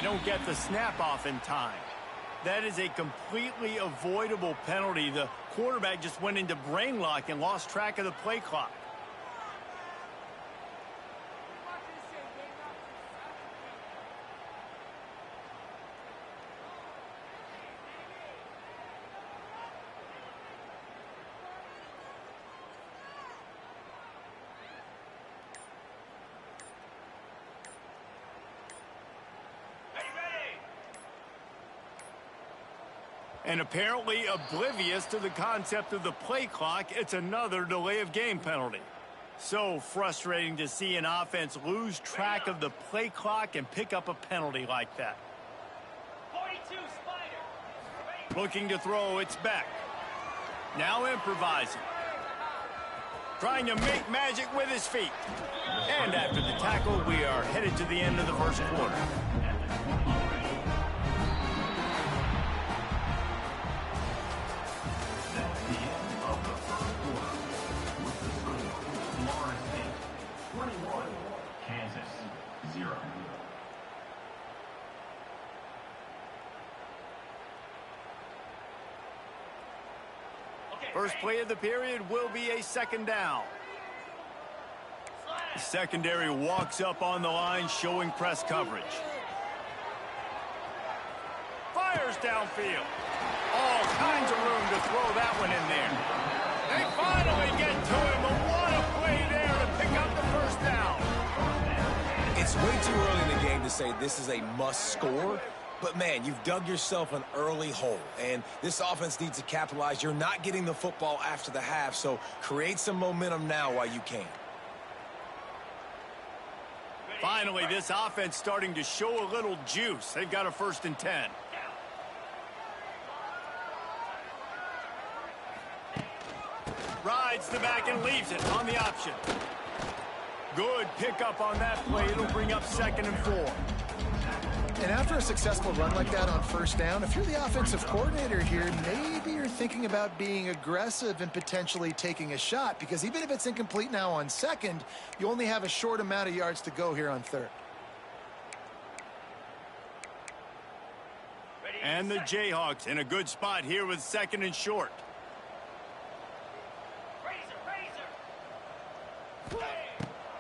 don't get the snap off in time. That is a completely avoidable penalty. The quarterback just went into brain lock and lost track of the play clock. And apparently oblivious to the concept of the play clock, it's another delay of game penalty. So frustrating to see an offense lose track of the play clock and pick up a penalty like that. 42 Spider. Looking to throw, it's Beck. Now improvising. Trying to make magic with his feet. And after the tackle, we are headed to the end of the first quarter. First play of the period will be a second down. The secondary walks up on the line, showing press coverage. Fires downfield. All kinds of room to throw that one in there. They finally get to him, but what a play there to pick up the first down. It's way too early in the game to say this is a must score. But, man, you've dug yourself an early hole, and this offense needs to capitalize. You're not getting the football after the half, so create some momentum now while you can. Finally, this offense starting to show a little juice. They've got a 1st and 10. Rides the back and leaves it on the option. Good pickup on that play. It'll bring up 2nd and 4. And after a successful run like that on 1st down, if you're the offensive coordinator here, maybe you're thinking about being aggressive and potentially taking a shot, because even if it's incomplete now on 2nd, you only have a short amount of yards to go here on 3rd. And the Jayhawks in a good spot here with 2nd and short.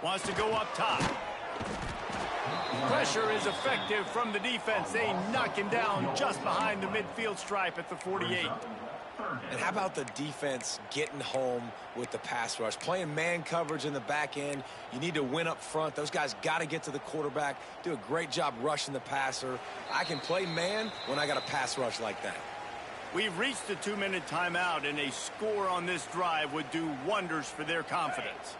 Wants to go up top. Pressure is effective from the defense. They knock him down just behind the midfield stripe at the 48. And how about the defense getting home with the pass rush? Playing man coverage in the back end. You need to win up front. Those guys got to get to the quarterback, do a great job rushing the passer. I can play man when I got a pass rush like that. We've reached the 2-minute timeout, and a score on this drive would do wonders for their confidence.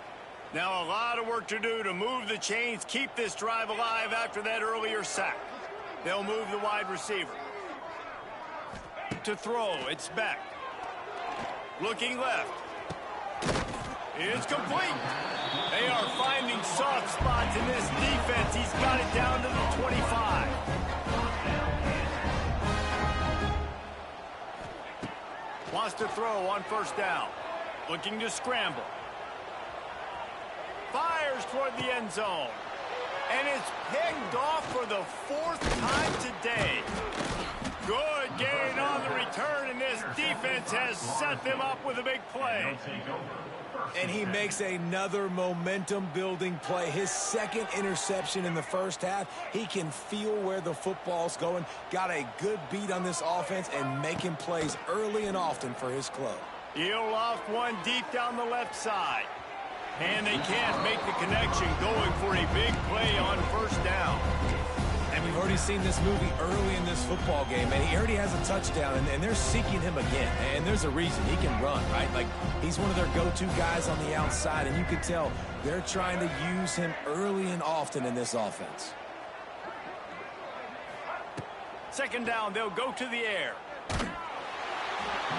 Now a lot of work to do to move the chains, keep this drive alive after that earlier sack. They'll move the wide receiver. To throw, it's Beck. Looking left. It's complete. They are finding soft spots in this defense. He's got it down to the 25. Wants to throw on 1st down. Looking to scramble. Fires toward the end zone. And it's picked off for the 4th time today. Good gain on the return, and this defense has set them up with a big play. And he makes another momentum-building play. His 2nd interception in the 1st half. He can feel where the football's going. Got a good beat on this offense and making plays early and often for his club. He'll loft one deep down the left side. And they can't make the connection, going for a big play on 1st down. And we've already seen this movie early in this football game, and he already has a touchdown, and they're seeking him again. And there's a reason. He can run, right? Like, he's one of their go-to guys on the outside, and you can tell they're trying to use him early and often in this offense. 2nd down, they'll go to the air.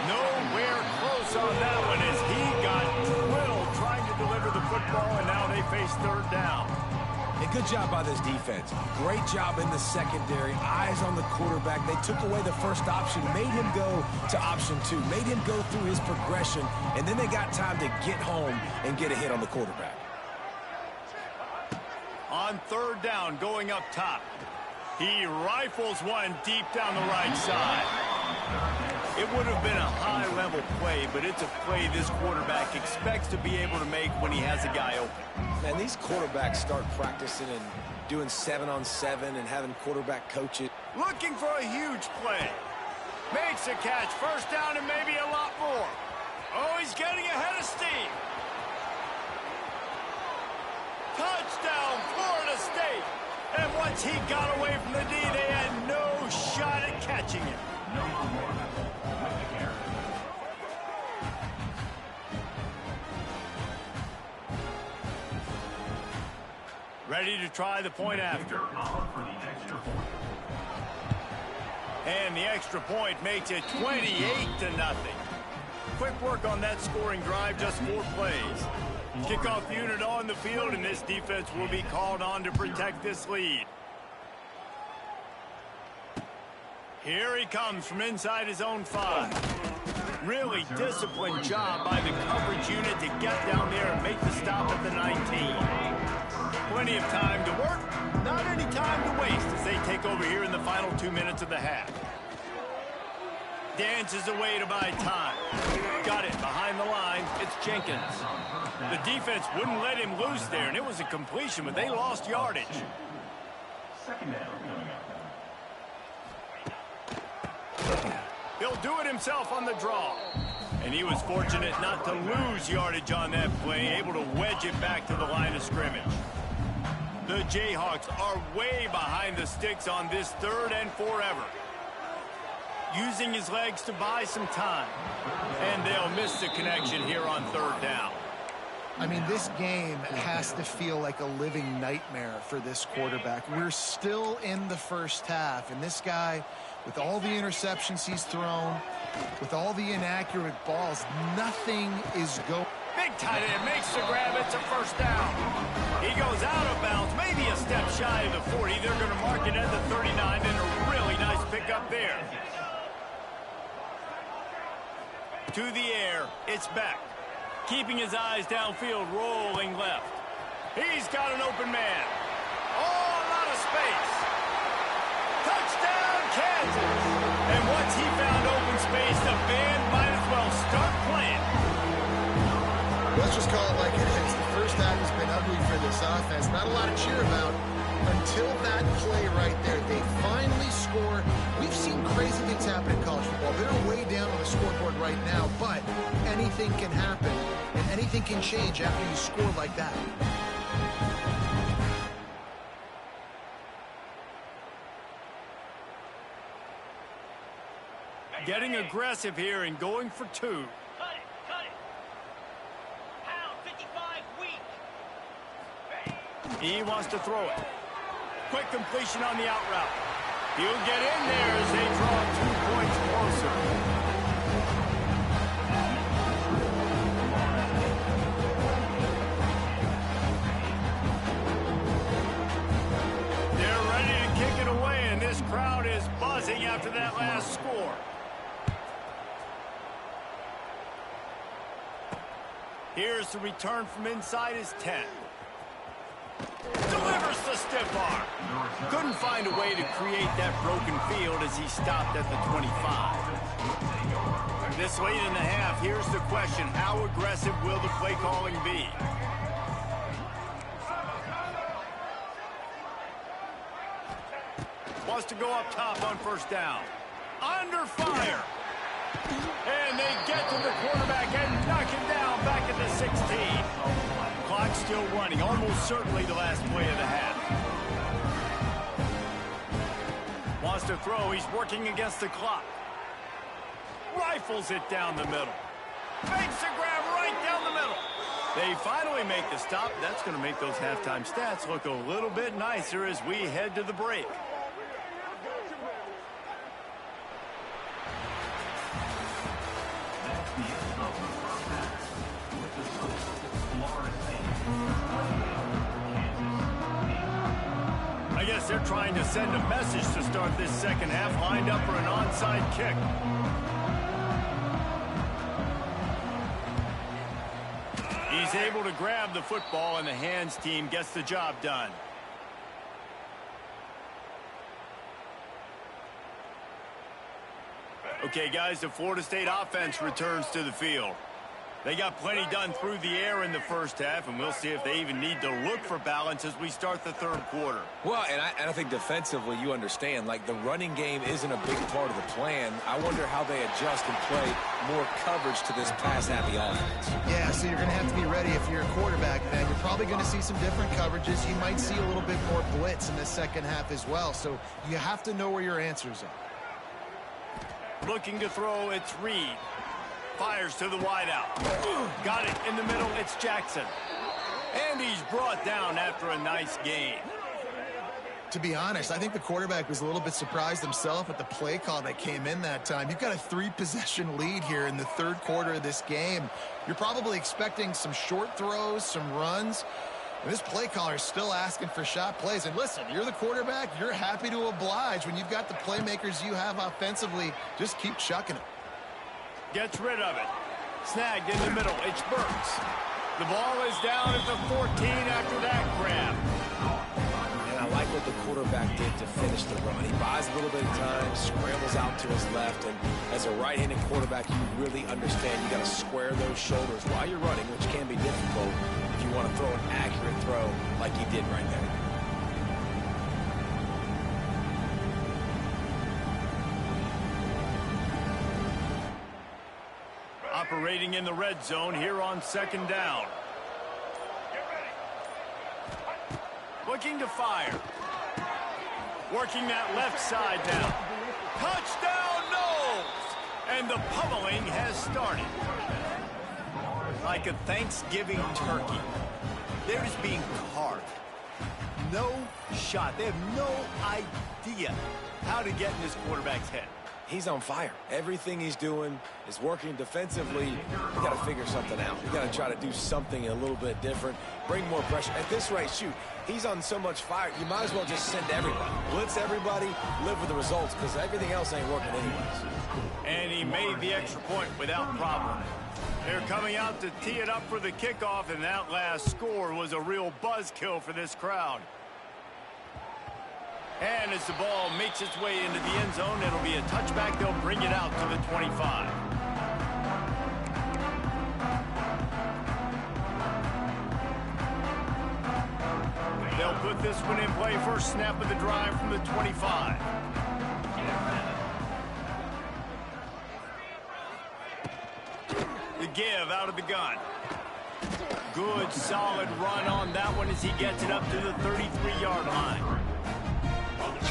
Nowhere close on that one as he got drilled trying to deliver the football, and now they face 3rd down. A good job by this defense. Great job in the secondary. Eyes on the quarterback. They took away the 1st option, made him go to option 2, made him go through his progression, and then they got time to get home and get a hit on the quarterback. On 3rd down, going up top. He rifles one deep down the right side. It would have been a high-level play, but it's a play this quarterback expects to be able to make when he has a guy open. Man, these quarterbacks start practicing and doing 7-on-7 and having quarterback coach it. Looking for a huge play. Makes a catch. First down and maybe a lot more. Oh, he's getting ahead of steam. Touchdown, Florida State. And once he got away from the D, they had no shot at catching him. Ready to try the point after. And the extra point makes it 28-0. Quick work on that scoring drive, just 4 plays. Kickoff unit on the field, and this defense will be called on to protect this lead. Here he comes from inside his own 5. Really disciplined job by the coverage unit to get down there and make the stop at the 19. Plenty of time to work, not any time to waste as they take over here in the final 2 minutes of the half. Dances away to buy time. Got it behind the line. It's Jenkins. The defense wouldn't let him loose there, and it was a completion, but they lost yardage. He'll do it himself on the draw. And he was fortunate not to lose yardage on that play, able to wedge it back to the line of scrimmage. The Jayhawks are way behind the sticks on this 3rd and forever. Using his legs to buy some time. And they'll miss the connection here on 3rd down. I mean, this game has to feel like a living nightmare for this quarterback. We're still in the first half, and this guy, with all the interceptions he's thrown, with all the inaccurate balls, nothing is going. Big tight end makes the grab. It's a first down. He goes out of bounds, maybe a step shy of the 40. They're going to mark it at the 39, and a really nice pickup there. To the air, it's back. Keeping his eyes downfield, rolling left. He's got an open man. Oh, a lot of space. Touchdown, Kansas. And once he found open space, the band might as well start playing. Let's just call it like it is. The first half has been ugly for this offense. Not a lot to cheer about until that play right there. They finally score. We've seen crazy things happen in college football. They're way down on the scoreboard right now, but anything can happen, and anything can change after you score like that. Getting aggressive here and going for 2. Cut it, cut it. Pound 55 weak. He wants to throw it. Quick completion on the out route. He'll get in there as they draw 2 points closer. They're ready to kick it away, and this crowd is buzzing after that last score. Here's the return from inside his 10. Delivers the stiff arm. Couldn't find a way to create that broken field as he stopped at the 25. This late in the half, here's the question. How aggressive will the play calling be? Wants to go up top on first down. Under fire. And they get to the quarterback and knock him down back at the 16. Clock still running, almost certainly the last play of the half. Wants to throw, he's working against the clock. Rifles it down the middle. Makes the grab right down the middle. They finally make the stop. That's going to make those halftime stats look a little bit nicer as we head to the break. I guess they're trying to send a message to start this second half, lined up for an onside kick. He's able to grab the football, and the hands team gets the job done. Okay, guys, the Florida State offense returns to the field. They got plenty done through the air in the first half, and we'll see if they even need to look for balance as we start the third quarter. Well, and I think defensively, you understand, like the running game isn't a big part of the plan. I wonder how they adjust and play more coverage to this pass-happy offense. Yeah, so you're going to have to be ready if you're a quarterback, man. You're probably going to see some different coverages. You might see a little bit more blitz in the second half as well, so you have to know where your answers are. Looking to throw, it's Reed. Fires to the wideout. Got it in the middle, it's Jackson. And he's brought down after a nice gain. To be honest, I think the quarterback was a little bit surprised himself at the play call that came in that time. You've got a 3-possession lead here in the third quarter of this game. You're probably expecting some short throws, some runs. And this play caller is still asking for shot plays. And listen, you're the quarterback. You're happy to oblige. When you've got the playmakers you have offensively, just keep chucking them. Gets rid of it. Snagged in the middle. It's Burks. The ball is down at the 14 after that grab. And I like what the quarterback did to finish the run. He buys a little bit of time, scrambles out to his left, and as a right-handed quarterback, you really understand you got to square those shoulders while you're running, which can be difficult if you want to throw an accurate throw like he did right there. Operating in the red zone here on second down. Looking to fire. Working that left side now. Touchdown, Knowles! And the pummeling has started. Like a Thanksgiving turkey. They're just being carved. No shot. They have no idea how to get in this quarterback's head. He's on fire. Everything he's doing is working defensively. You got to figure something out. You got to try to do something a little bit different. Bring more pressure. At this rate, shoot, he's on so much fire, you might as well just send everybody. Blitz everybody, live with the results, because everything else ain't working anyways. And he made the extra point without problem. They're coming out to tee it up for the kickoff, and that last score was a real buzzkill for this crowd. And as the ball makes its way into the end zone, it'll be a touchback. They'll bring it out to the 25. They'll put this one in play. First snap of the drive from the 25. The give out of the gun. Good, solid run on that one as he gets it up to the 33-yard line.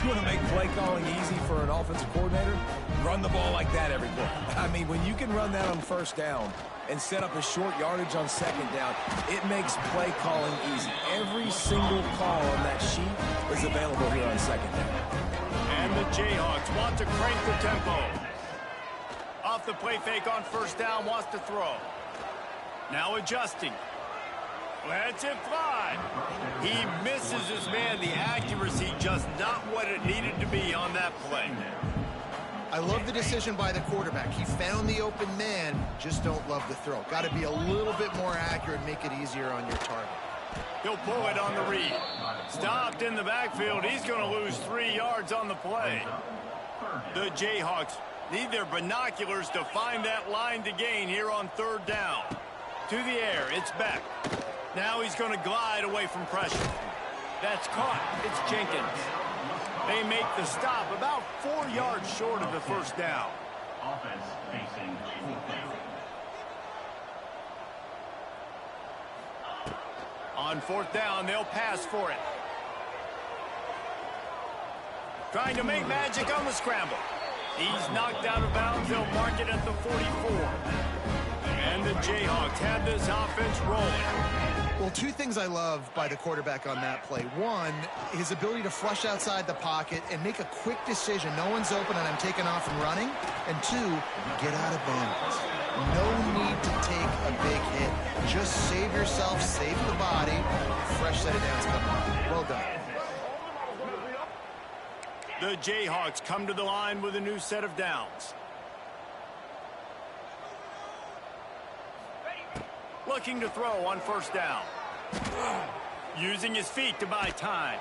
You want to make play calling easy for an offensive coordinator? Run the ball like that every play. I mean, when you can run that on first down and set up a short yardage on second down, it makes play calling easy. Every single call on that sheet is available here on second down. And the Jayhawks want to crank the tempo. Off the play fake on first down, wants to throw. Now adjusting. Lets it fly. He misses his man. The accuracy just not what it needed to be on that play. I love the decision by the quarterback. He found the open man, just don't love the throw. Got to be a little bit more accurate, make it easier on your target. He'll pull it on the read. Stopped in the backfield. He's going to lose 3 yards on the play. The Jayhawks need their binoculars to find that line to gain here on third down. To the air, it's Beck. Now he's going to glide away from pressure. That's caught. It's Jenkins. They make the stop about 4 yards short of the first down. Offense facing fourth down. On fourth down, they'll pass for it. Trying to make magic on the scramble. He's knocked out of bounds. They'll mark it at the 44. And the Jayhawks have this offense rolling. Well, two things I love by the quarterback on that play. One, his ability to flush outside the pocket and make a quick decision. No one's open and I'm taking off and running. And two, get out of bounds. No need to take a big hit. Just save yourself, save the body. Fresh set of downs coming on. Well done. The Jayhawks come to the line with a new set of downs. Looking to throw on first down. Using his feet to buy time.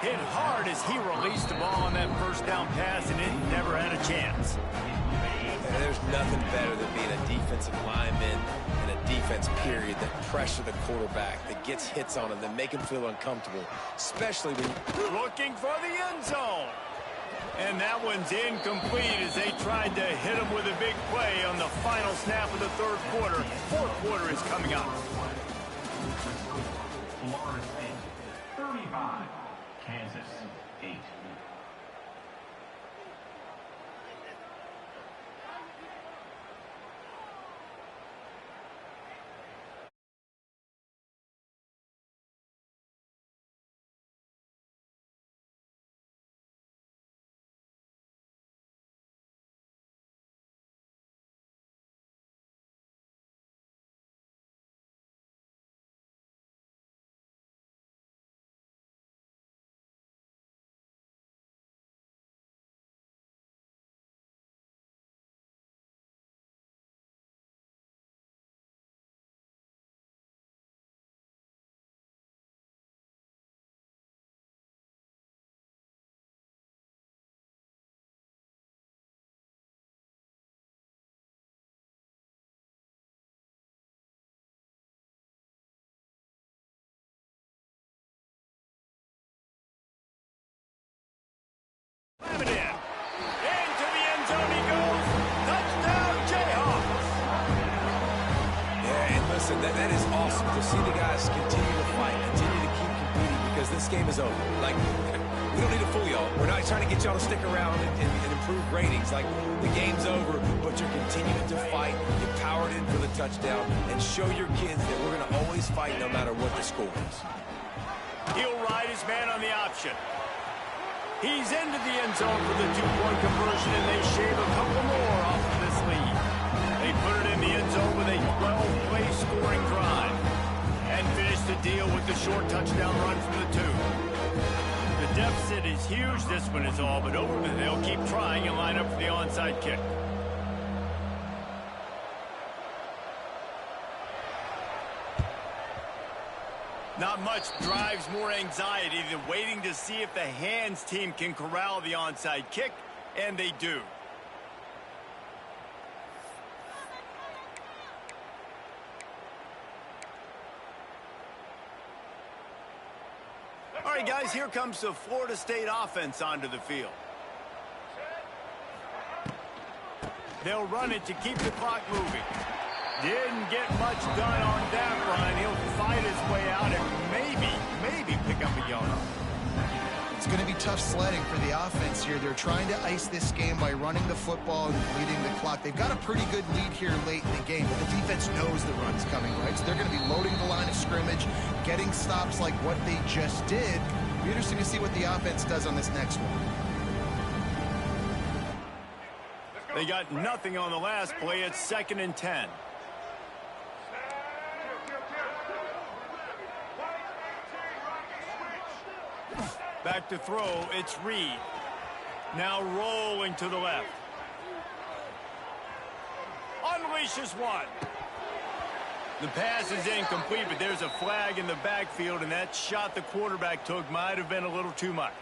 Hit hard as he released the ball on that first down pass, and it never had a chance. nothing better than being a defensive lineman and a defense period that pressure the quarterback, that gets hits on him, that make him feel uncomfortable, especially when looking for the end zone. And that one's incomplete as they tried to hit him with a big play on the final snap of the third quarter. Fourth quarter is coming up. Florida State 35, Kansas 8. It in. Into the end zone he goes. Touchdown, Jayhawks. Yeah, and listen, that is awesome to see the guys continue to fight, continue to keep competing, because this game is over. Like, we don't need to fool y'all. We're not trying to get y'all to stick around and improve ratings. Like, the game's over, but you're continuing to fight. You powered in for the touchdown, and show your kids that we're going to always fight no matter what the score is. He'll ride his man on the option. He's into the end zone for the two-point conversion, and they shave a couple more off of this lead. They put it in the end zone with a 12-play scoring drive and finish the deal with the short touchdown run from the two. The deficit is huge. This one is all but over, but they'll keep trying and line up for the onside kick. Not much drives more anxiety than waiting to see if the hands team can corral the onside kick, and they do. All right, guys, here comes the Florida State offense onto the field. They'll run it to keep the clock moving. Didn't get much done on that run. He'll fight his way out and maybe pick up a yard. It's going to be tough sledding for the offense here. They're trying to ice this game by running the football and bleeding the clock. They've got a pretty good lead here late in the game, but the defense knows the run's coming, right? So they're going to be loading the line of scrimmage, getting stops like what they just did. It'll be interesting to see what the offense does on this next one. They got nothing on the last play. It's 2nd and 10. Back to throw, it's Reed. Now rolling to the left. Unleashes one. The pass is incomplete, but there's a flag in the backfield, and that shot the quarterback took might have been a little too much.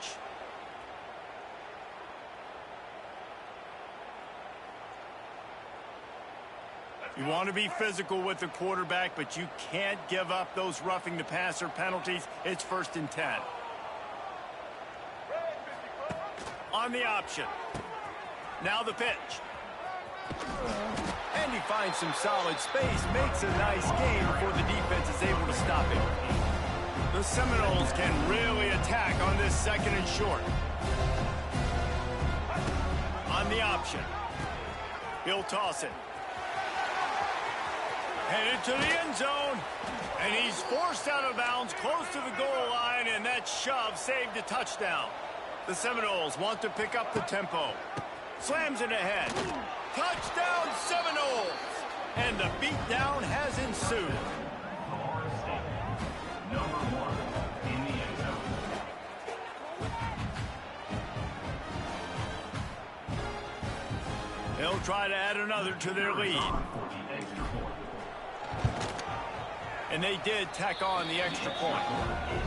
You want to be physical with the quarterback, but you can't give up those roughing the passer penalties. It's 1st and 10. On the option. Now the pitch. And he finds some solid space, makes a nice gain before the defense is able to stop him. The Seminoles can really attack on this 2nd and short. On the option. He'll toss it. Headed to the end zone. And he's forced out of bounds close to the goal line, and that shove saved a touchdown. The Seminoles want to pick up the tempo. Slams it ahead. Touchdown, Seminoles! And the beatdown has ensued. Florida State, number 1 in the end zone. They'll try to add another to their lead. And they did tack on the extra point.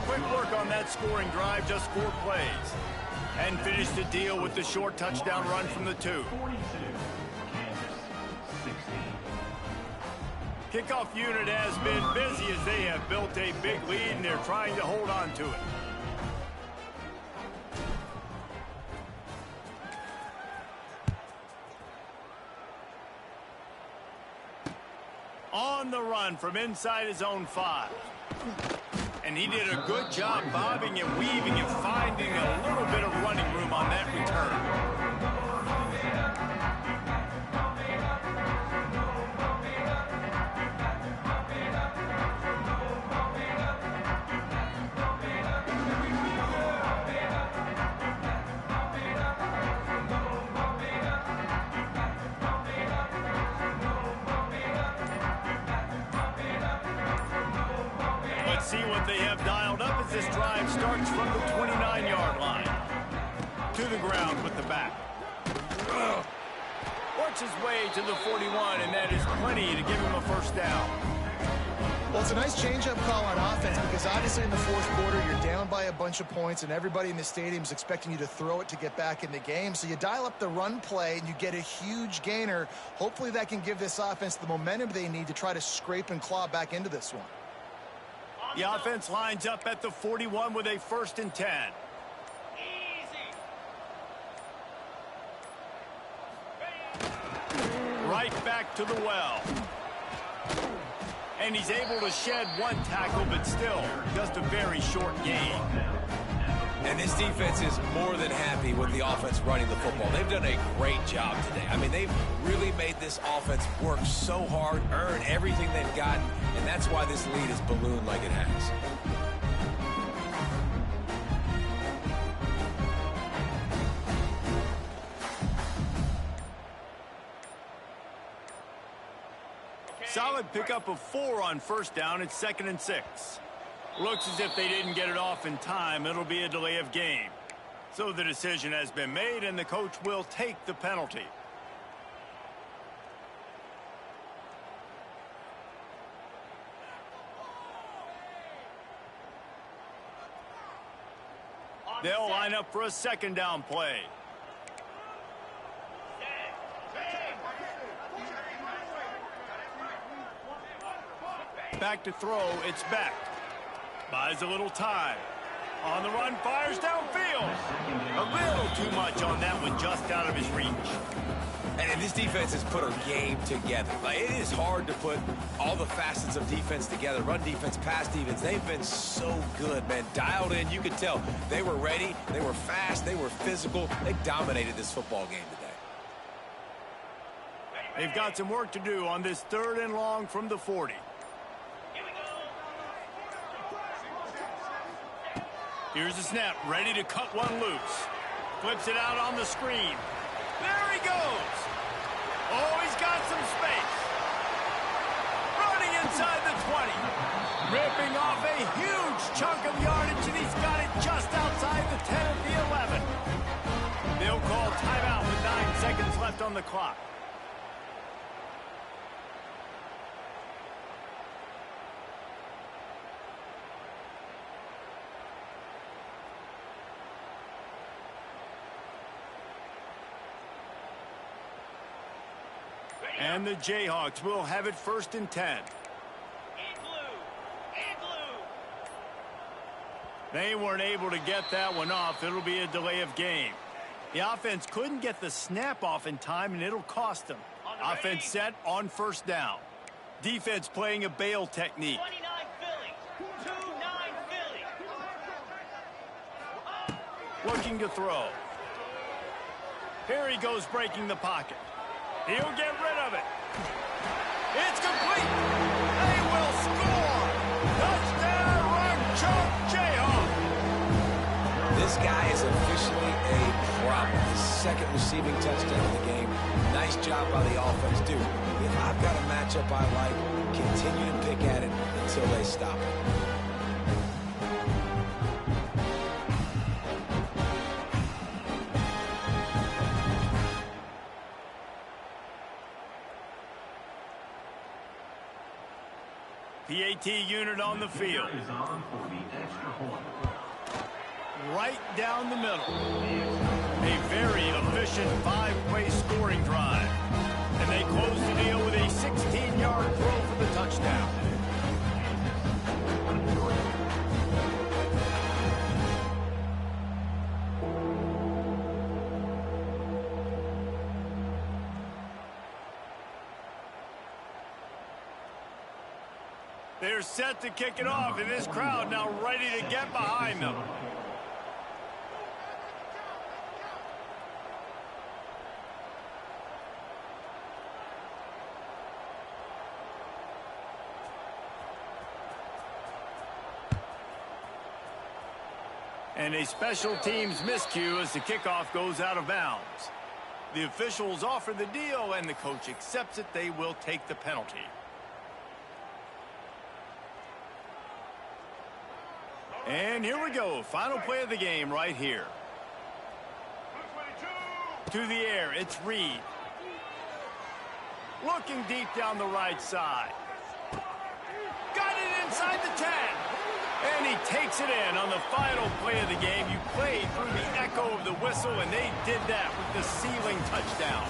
Quick work on that scoring drive, just 4 plays. And finish the deal with the short touchdown run from the 2. 42, Kansas. Kickoff unit has been busy as they have built a big lead and they're trying to hold on to it. On the run from inside his own 5. And he did a good job bobbing and weaving and finding a little bit of running room on that return. See what they have dialed up as this drive starts from the 29-yard line. To the ground with the back. Works his way to the 41, and that is plenty to give him a first down. Well, it's a nice change-up call on offense because obviously in the fourth quarter, you're down by a bunch of points, and everybody in the stadium is expecting you to throw it to get back in the game. So you dial up the run play, and you get a huge gainer. Hopefully that can give this offense the momentum they need to try to scrape and claw back into this one. The offense lines up at the 41 with a 1st and 10. Right back to the well. And he's able to shed one tackle, but still just a very short gain. And this defense is more than happy with the offense running the football. They've done a great job today. I mean, they've really made this offense work so hard, earn everything they've gotten, and that's why this lead is ballooned like it has. Solid pickup of 4 on first down. It's 2nd and 6. Looks as if they didn't get it off in time. It'll be a delay of game. So the decision has been made, and the coach will take the penalty. They'll line up for a 2nd down play. Back to throw, it's Beck. Buys a little time. On the run, fires downfield. A little too much on that one, just out of his reach. And this defense has put a game together. Like, it is hard to put all the facets of defense together. Run defense, pass defense. They've been so good, man. Dialed in. You could tell they were ready. They were fast. They were physical. They dominated this football game today. They've got some work to do on this 3rd and long from the 40. Here's the snap, ready to cut one loose. Flips it out on the screen. There he goes. Oh, he's got some space. Running inside the 20. Ripping off a huge chunk of yardage, and he's got it just outside the 10 of the 11. They'll call timeout with 9 seconds left on the clock. And the Jayhawks will have it 1st and 10. They weren't able to get that one off. It'll be a delay of game. The offense couldn't get the snap off in time, and it'll cost them. Offense set on 1st down. Defense playing a bail technique. 29 Philly. 2-9 Philly. Looking to throw. Here he goes, breaking the pocket. He'll get rid of it. It's complete. They will score. Touchdown, Rock Chalk Jayhawk. This guy is officially a problem. His 2nd receiving touchdown of the game. Nice job by the offense, dude. If I've got a matchup I like, continue to pick at it until they stop it. PAT unit on the field. Right down the middle. A very efficient 5-play scoring drive. And they close the deal They're set to kick it off, and this crowd now ready to get behind them. And a special teams miscue as the kickoff goes out of bounds. The officials offer the deal, and the coach accepts it. They will take the penalty. And here we go. Final play of the game right here. To the air, it's Reed. Looking deep down the right side. Got it inside the 10. And he takes it in on the final play of the game. You played through the echo of the whistle, and they did that with the ceiling touchdown.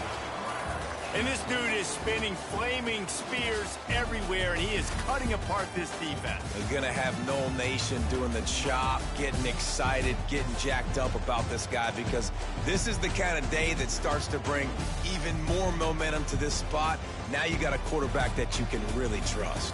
And this dude is spinning flaming spears everywhere, and he is cutting apart this defense. They're going to have Noel Nation doing the chop, getting excited, getting jacked up about this guy, because this is the kind of day that starts to bring even more momentum to this spot. Now you got a quarterback that you can really trust.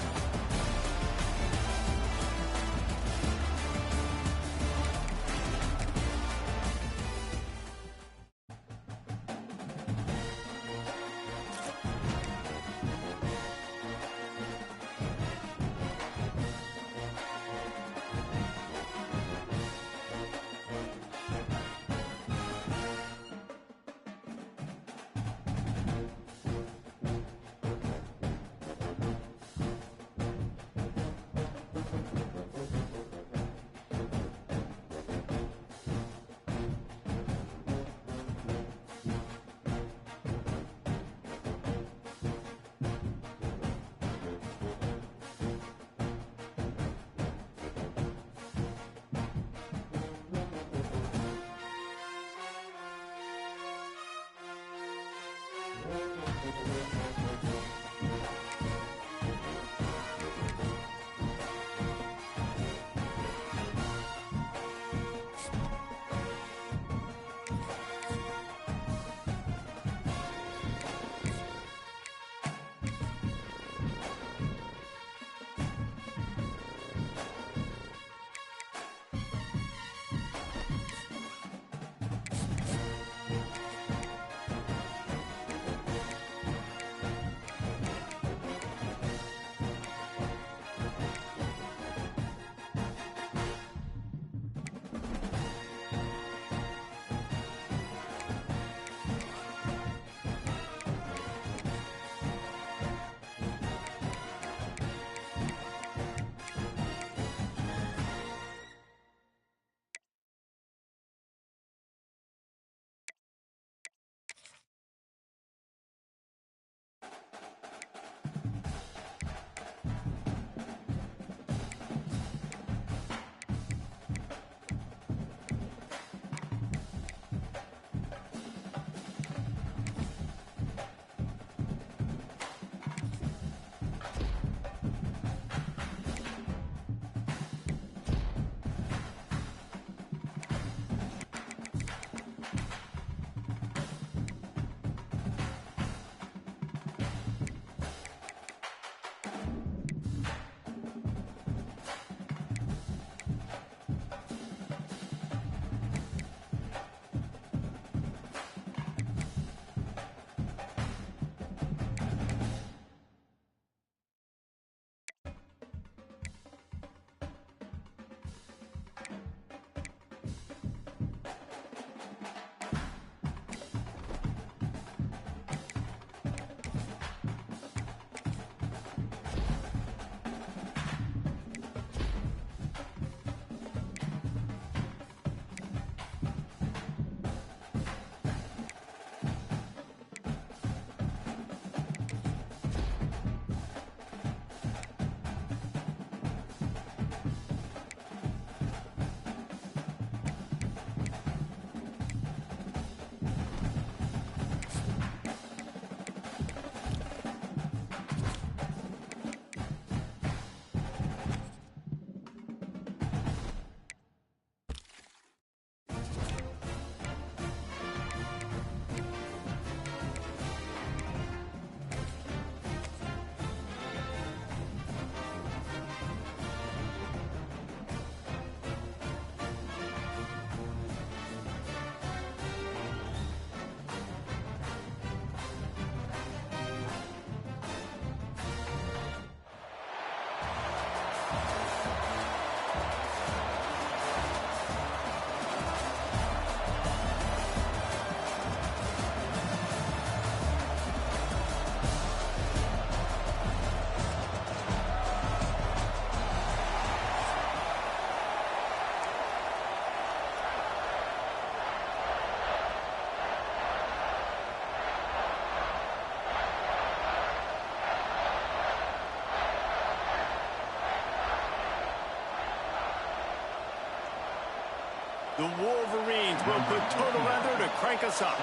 The Wolverines will put total leather to crank us up.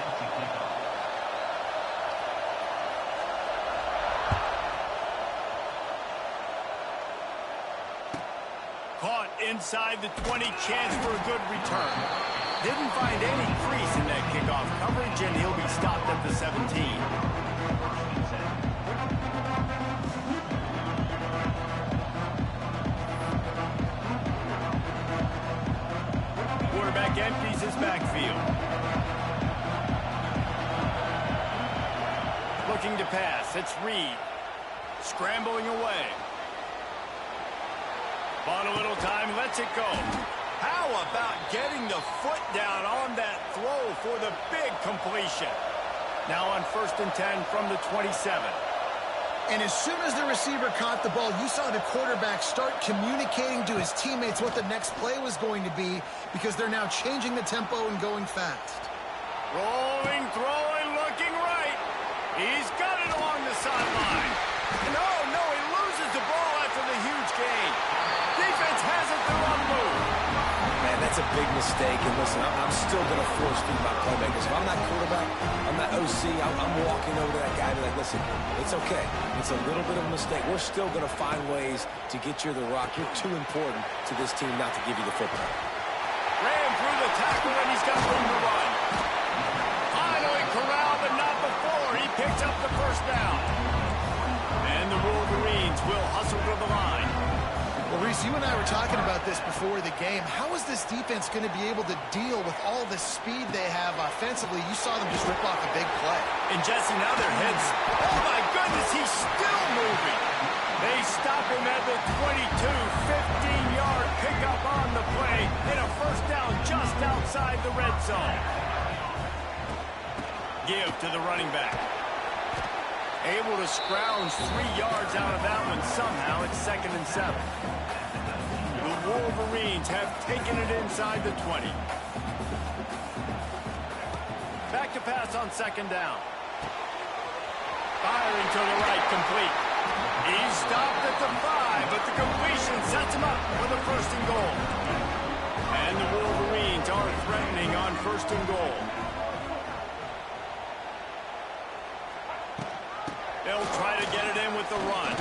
Caught inside the 20, chance for a good return. Didn't find any crease in that kickoff coverage, and he'll be stopped at the 17. Quarterback empties his backfield. Looking to pass, it's Reed. Scrambling away. Bought a little time, lets it go. How about getting the foot down on that throw for the big completion? Now on 1st and 10 from the 27. And as soon as the receiver caught the ball, you saw the quarterback start communicating to his teammates what the next play was going to be, because they're now changing the tempo and going fast. Rolling, throwing, looking right. He's got it along the sideline. No, he loses the ball after the huge gain. Defense has it, they're on the move. Man, that's a big mistake. And listen, I'm still going to force feed my playmakers. If I'm not quarterback, I'm not OC, I'm walking over to that guy and be like, listen, it's okay. It's a little bit of a mistake. We're still going to find ways to get you the rock. You're too important to this team not to give you the football. Ran through the tackle, and he's got room to run. Finally corralled, but not before. He picks up the first down. And the Wolverines will hustle to the line. Well, Reese, you and I were talking about this before the game. How is this defense going to be able to deal with all the speed they have offensively? You saw them just rip off a big play. And Jesse, now their heads. Oh, my goodness, he's still moving. They stop him at the 22, 15-yard pickup on the play, and a first down just outside the red zone. Give to the running back. Able to scrounge 3 yards out of that one somehow. It's 2nd and 7. The Wolverines have taken it inside the 20. Back to pass on 2nd down. Firing to the right, complete. He's stopped at the 5, but the completion sets him up for the 1st and goal. And the Wolverines are threatening on 1st and goal. They'll try to get it in with the run.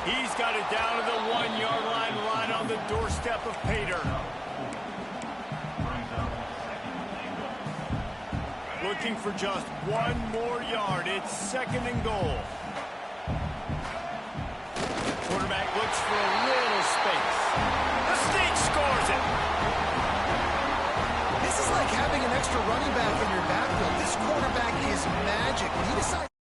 He's got it down to the 1-yard line on the doorstep of Pater. Looking for just 1 more yard. It's 2nd and goal. Quarterback looks for a little space. The Sneak scores it. This is like having an extra running back in your backfield. This quarterback is magic. When he decides